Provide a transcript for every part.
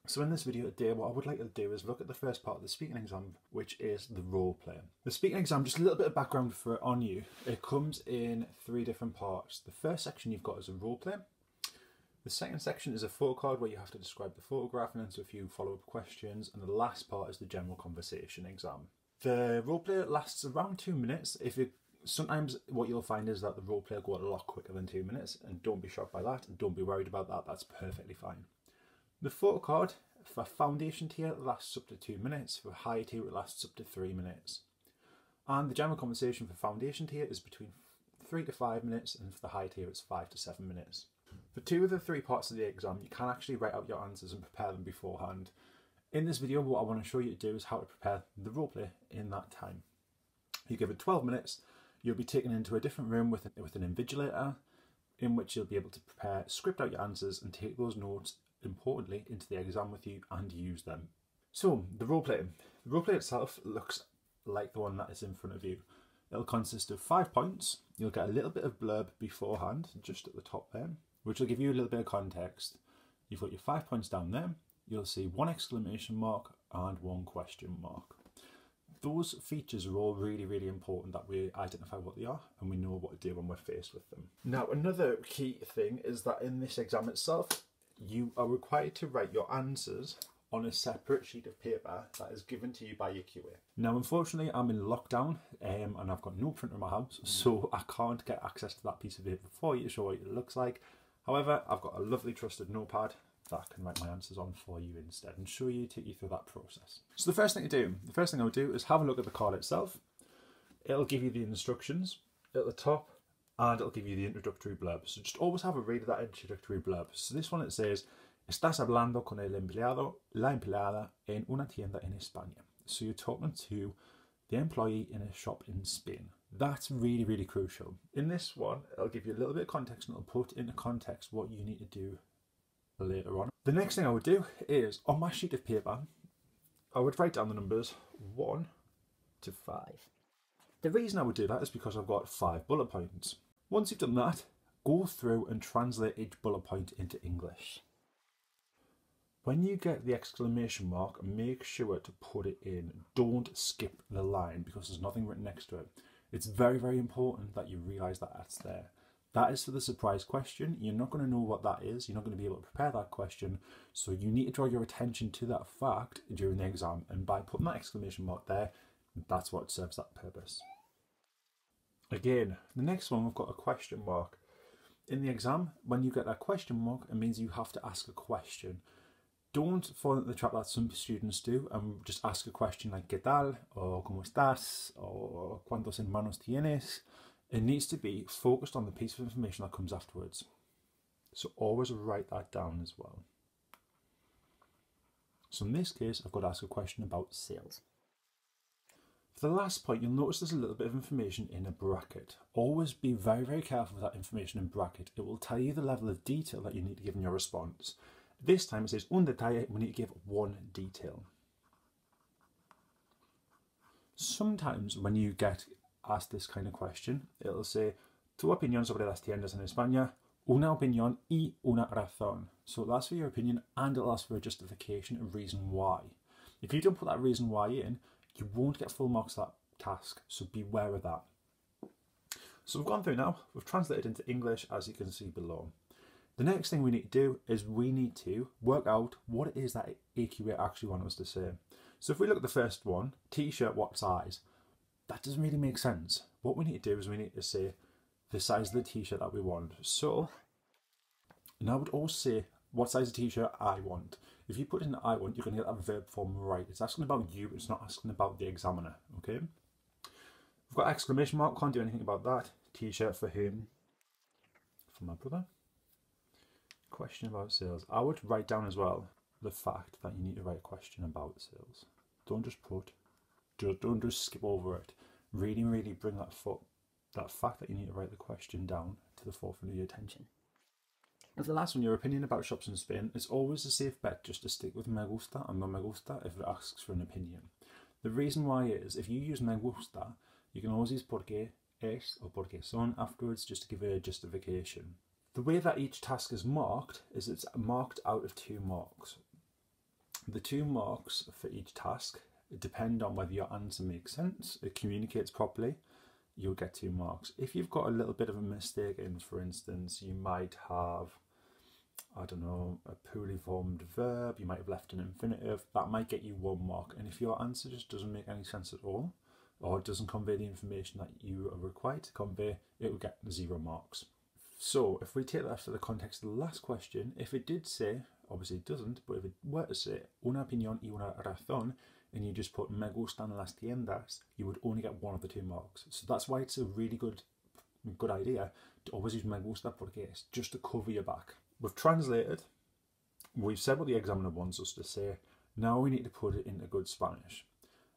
So in this video today, what I would like to do is look at the first part of the speaking exam, which is the role play. The speaking exam, just a little bit of background on you. It comes in 3 different parts. The first section you've got is a role play. The second section is a photo card where you have to describe the photograph and answer a few follow-up questions. And the last part is the general conversation exam. The role play lasts around 2 minutes. Sometimes what you'll find is that the role play will go a lot quicker than 2 minutes, and don't be shocked by that, and don't be worried about that. That's perfectly fine. The photo card for foundation tier lasts up to 2 minutes, for high tier it lasts up to 3 minutes. And the general conversation for foundation tier is between 3 to 5 minutes, and for the high tier it's 5 to 7 minutes. For 2 of the 3 parts of the exam, you can actually write out your answers and prepare them beforehand. In this video, what I want to show you to do is how to prepare the role play in that time. You give it 12 minutes, you'll be taken into a different room with an invigilator, in which you'll be able to script out your answers and take those notes, importantly, into the exam with you and use them. So, the role play. The role play itself looks like the one that is in front of you. It'll consist of 5 points. You'll get a little bit of blurb beforehand, just at the top there, which will give you a little bit of context. You've got your 5 points down there. You'll see 1 exclamation mark and 1 question mark. Those features are all really, really important that we identify what they are and we know what to do when we're faced with them. Now, another key thing is that in this exam itself, you are required to write your answers on a separate sheet of paper that is given to you by AQA. Now, unfortunately, I'm in lockdown and I've got no printer in my house, so I can't get access to that piece of paper for you to show what it looks like. However, I've got a lovely trusted notepad that I can write my answers on for you instead and take you through that process. So the first thing I would do is have a look at the card itself. It'll give you the instructions at the top and it'll give you the introductory blurb. So just always have a read of that introductory blurb. So this one, it says, "Estás hablando con el empleado, la empleada en una tienda en España." So you're talking to the employee in a shop in Spain. That's really, really crucial. In this one, it'll give you a little bit of context and it'll put into context what you need to do later on. The next thing I would do is, on my sheet of paper, I would write down the numbers 1 to 5. The reason I would do that is because I've got 5 bullet points. Once you've done that, go through and translate each bullet point into English. When you get the exclamation mark, make sure to put it in. Don't skip the line because there's nothing written next to it. It's very, very important that you realise that that's there. That is for the surprise question. You're not going to know what that is. You're not going to be able to prepare that question. So you need to draw your attention to that fact during the exam. And by putting that exclamation mark there, that's what serves that purpose. Again, the next one, we've got a question mark. In the exam, when you get that question mark, it means you have to ask a question. Don't fall into the trap that some students do and just ask a question like ¿Qué tal? Or ¿Cómo estás? Or ¿Cuántos hermanos tienes? It needs to be focused on the piece of information that comes afterwards. So always write that down as well. So in this case, I've got to ask a question about sales. For the last point, you'll notice there's a little bit of information in a bracket. Always be very, very careful with that information in bracket. It will tell you the level of detail that you need to give in your response. This time it says un detalle, we need to give 1 detail. Sometimes when you get asked this kind of question, it'll say tu opinión sobre las tiendas en España, una opinión y una razón. So it'll ask for your opinion and it'll ask for a justification, a reason why. If you don't put that reason why in, you won't get full marks for that task, so beware of that. So we've gone through now, we've translated into English as you can see below. The next thing we need to do is we need to work out what it is that AQA actually want us to say. So if we look at the first one, t-shirt, what size? That doesn't really make sense. What we need to do is we need to say the size of the t-shirt that we want. So, and I would also say what size of t-shirt I want. If you put in I want, you're going to get that verb form right. It's asking about you, it's not asking about the examiner, okay? We've got exclamation mark, can't do anything about that. T-shirt for whom? For my brother. Question about sales. I would write down as well the fact that you need to write a question about sales. Don't just skip over it. Really, really bring that fact that you need to write the question down to the forefront of your attention. And for the last one, your opinion about shops in Spain, it's always a safe bet just to stick with me gusta and no me gusta if it asks for an opinion. The reason why is, if you use me gusta, you can always use porque es or porque son afterwards just to give a justification. The way that each task is marked is it's marked out of 2 marks. The 2 marks for each task depend on whether your answer makes sense, it communicates properly, you'll get 2 marks. If you've got a little bit of a mistake in, for instance, you might have, I don't know, a poorly formed verb, you might have left an infinitive, that might get you 1 mark. And if your answer just doesn't make any sense at all, or it doesn't convey the information that you are required to convey, it will get 0 marks. So if we take that after the context of the last question, if it did say, obviously it doesn't, but if it were to say una opinión y una razón, and you just put me gustan las tiendas, you would only get 1 of the 2 marks. So that's why it's a really good idea to always use me gusta, porque it's just to cover your back. We've translated, we've said what the examiner wants us to say, now we need to put it into good Spanish.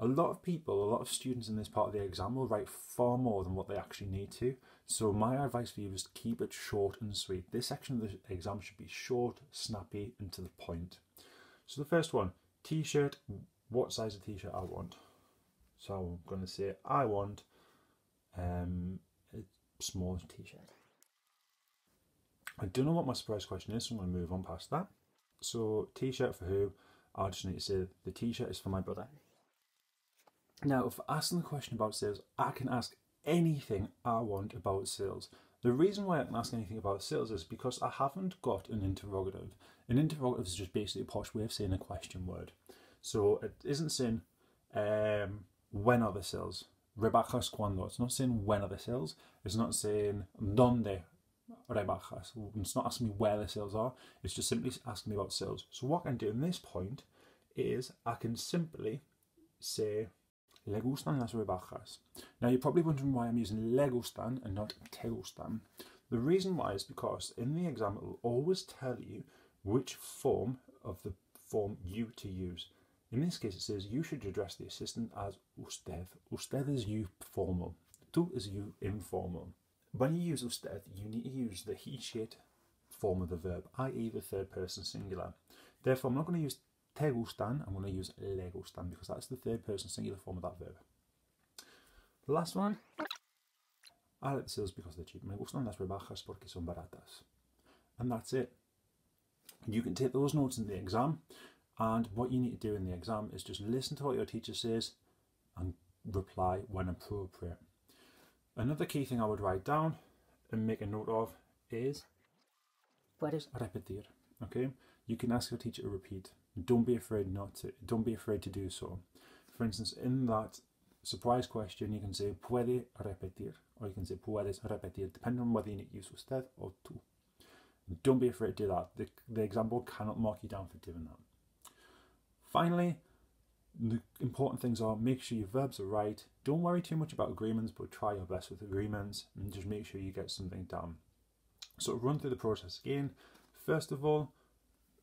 A lot of students in this part of the exam will write far more than what they actually need to. So my advice for you is to keep it short and sweet. This section of the exam should be short, snappy, and to the point. So the first one, t-shirt, what size of t-shirt I want. So I'm going to say I want a small t-shirt. I don't know what my surprise question is, so I'm going to move on past that. So t-shirt for who? I just need to say the t-shirt is for my brother. Now, if asking the question about sales, I can ask anything I want about sales. The reason why I can ask anything about sales is because I haven't got an interrogative. An interrogative is just basically a posh way of saying a question word. So it isn't saying when are the sales? Rebajas cuando. It's not saying when are the sales. It's not saying donde rebajas. It's not asking me where the sales are. It's just simply asking me about sales. So what I can do in this point is I can simply say le gustan las rebajas. Now you're probably wondering why I'm using le gustan and not te gustan. The reason why is because in the exam it will always tell you which form of the form you to use. In this case it says you should address the assistant as usted. Usted is you formal. Tú is you informal. When you use usted, you need to use the he shade form of the verb, i.e. the 3rd person singular. Therefore I'm not going to use te gustan, I'm going to use le gustan because that's the 3rd person singular form of that verb. The last one, I like the sales because they're cheap. Me gustan las rebajas porque son baratas. And that's it. You can take those notes in the exam, and what you need to do in the exam is just listen to what your teacher says and reply when appropriate. Another key thing I would write down and make a note of is puedes repetir. Okay, you can ask your teacher to repeat. Don't be afraid Don't be afraid to do so. For instance, in that surprise question, you can say puede repetir, or you can say puedes repetir, depending on whether you need to use usted or tú. Don't be afraid to do that. The exam board cannot mark you down for doing that. Finally, the important things are make sure your verbs are right. Don't worry too much about agreements, but try your best with agreements and just make sure you get something down. So run through the process again. First of all,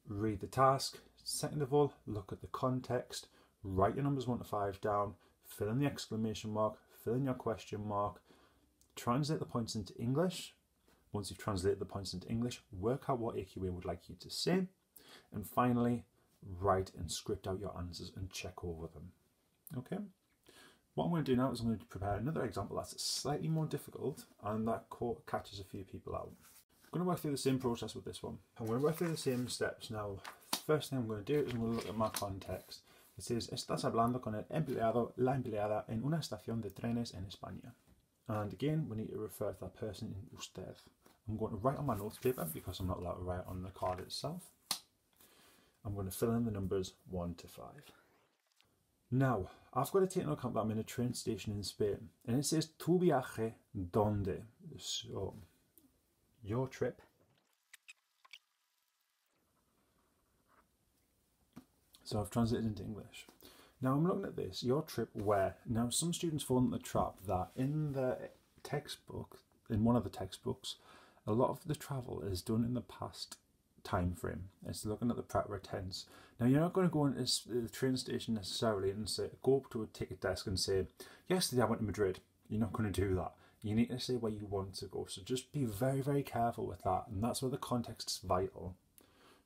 read the task. Second of all, look at the context. Write your numbers 1 to 5 down. Fill in the exclamation mark. Fill in your question mark. Translate the points into English. Once you've translated the points into English, work out what AQA would like you to say. And finally, write and script out your answers and check over them. Okay? What I'm going to do now is I'm going to prepare another example that's slightly more difficult and that catches a few people out. I'm going to work through the same process with this one. I'm going to work through the same steps. Now, first thing I'm going to do is I'm going to look at my context. It says, estás hablando con el empleado, la empleada en una estación de trenes en España. And again, we need to refer to that person in usted. I'm going to write on my notes paper because I'm not allowed to write on the card itself. I'm going to fill in the numbers 1 to 5. Now, I've got to take into account that I'm in a train station in Spain. And it says, tu viaje donde? So, your trip. So I've translated into English. Now I'm looking at this, your trip where? Now some students fall into the trap that in the textbook, in one of the textbooks, a lot of the travel is done in the past time frame. It's looking at the present tense. Now you're not going to go into the train station necessarily and say, go up to a ticket desk and say, yesterday I went to Madrid. You're not going to do that. You need to say where you want to go. So just be very, very careful with that. And that's where the context is vital.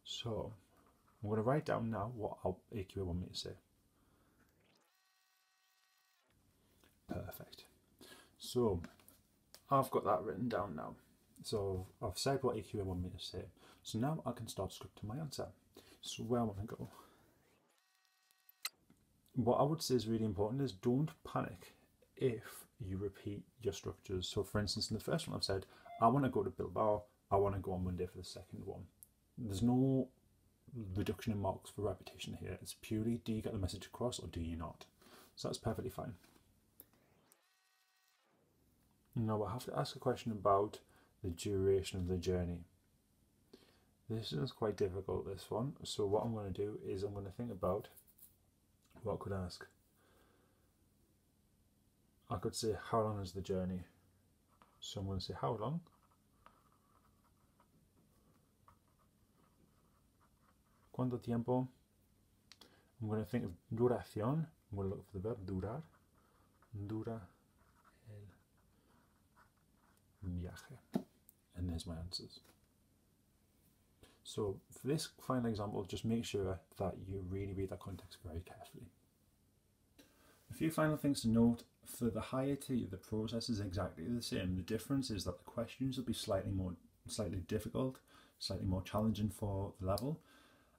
So I'm going to write down now what AQA want me to say. Perfect. So I've got that written down now. So I've said what AQA want me to say. So now I can start scripting my answer. So where I want to go. what I would say is really important is don't panic if you repeat your structures. So for instance, in the first one I've said, I want to go to Bilbao, I want to go on Monday for the second one. There's no reduction in marks for repetition here. It's purely, do you get the message across or do you not? So that's perfectly fine. Now I have to ask a question about the duration of the journey. This is quite difficult, this one. So what I'm going to do is I'm going to think about what I could ask. I could say, how long is the journey? So I'm going to say, how long? ¿Cuánto tiempo? I'm going to think of duración. I'm going to look for the verb durar. Dura el viaje. And there's my answers. So for this final example, just make sure that you really read that context very carefully. A few final things to note. For the higher tier, the process is exactly the same. The difference is that the questions will be slightly difficult, slightly more challenging for the level.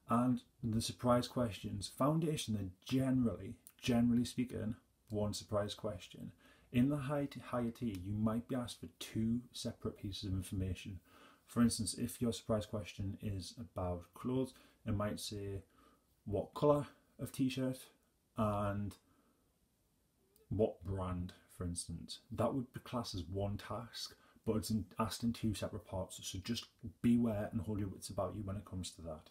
And the surprise questions, foundation, they're generally speaking, one surprise question. In the higher tier, you might be asked for two separate pieces of information. For instance, if your surprise question is about clothes, it might say what colour of t-shirt and what brand, for instance. That would be classed as one task, but it's asked in two separate parts. So just beware and hold your wits about you when it comes to that.